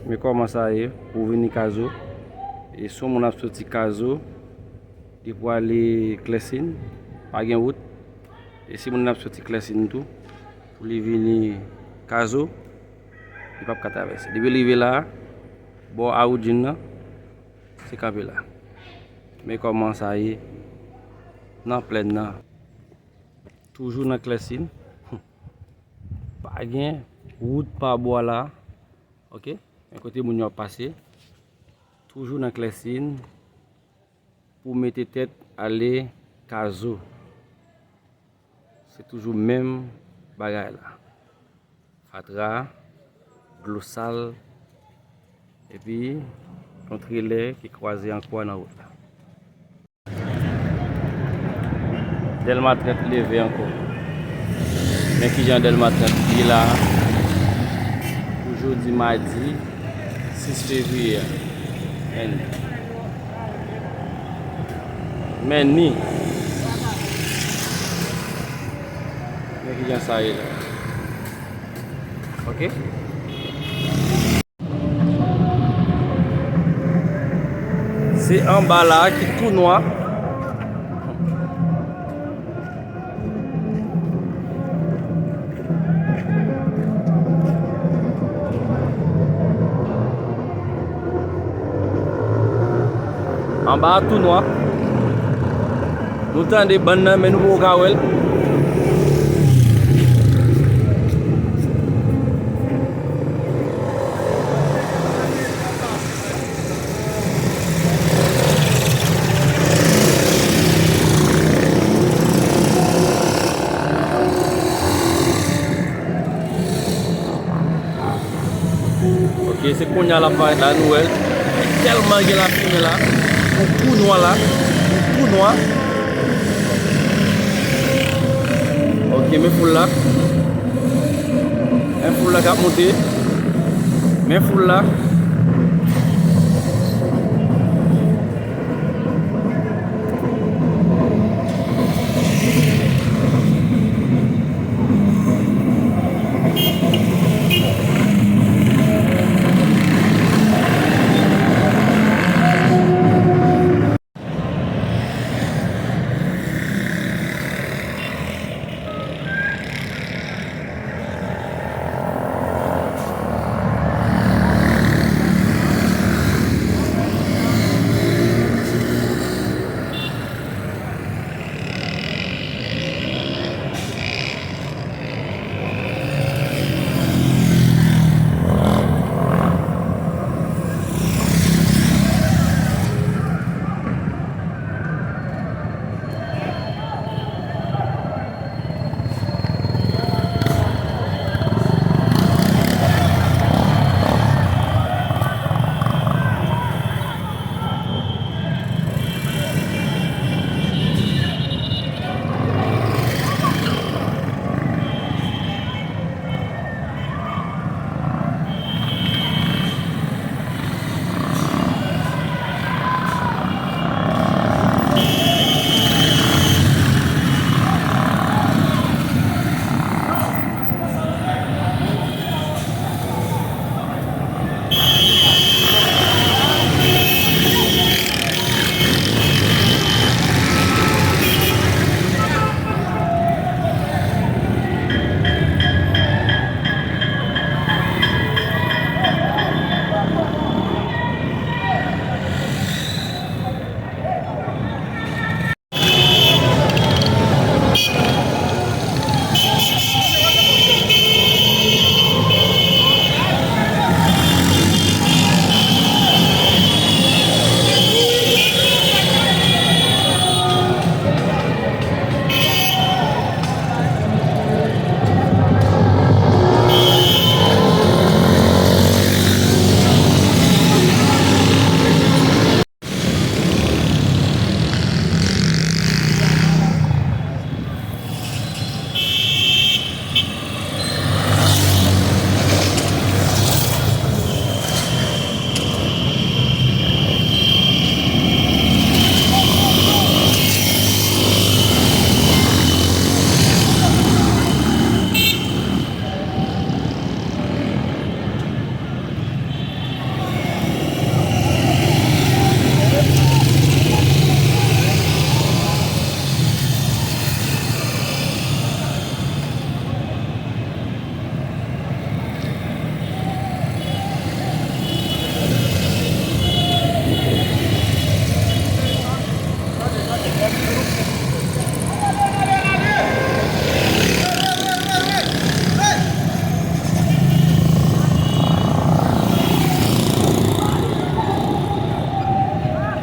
Mais comment ça est pour venir Caso? Et si on a sorti Caso, il faut aller Clessine, pas de route. Et si on a sorti Clessine tout, pour aller venir Caso, il ne peut pas traverser. Depuis arriver là, bon à Oudjina, c'est campé là. Mais comment ça est? Dans pleine là. Toujours dans Clessine. Pas de route par bois là. OK? Un côté où on a passé. Toujours dans Clessine. Pour mettre tête aller Caso. C'est toujours même bagaille là. Fatra, de l'eau sale. Et puis, un trailer qui croise encore dans la route. Delma 30 levé encore. Mais qui Jean Delma 30 il est là. Aujourd'hui mardi 6 février. Mais ni. Mais qui Jean ça est là. OK? C'est en bas là qui est tout noir. En bas tout noir. Nous avons des bandes mais nous ne pouvons pas voir. Ok, c'est qu'on a la nouvelle. Tellement qu'il y a la fumée là. Un coup noir là. Un coup noir. Ok, mais foule là. Un foule là qui a monté. Mais foule là.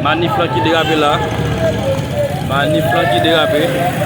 Manif là qui dérape là. Manif là qui dérape.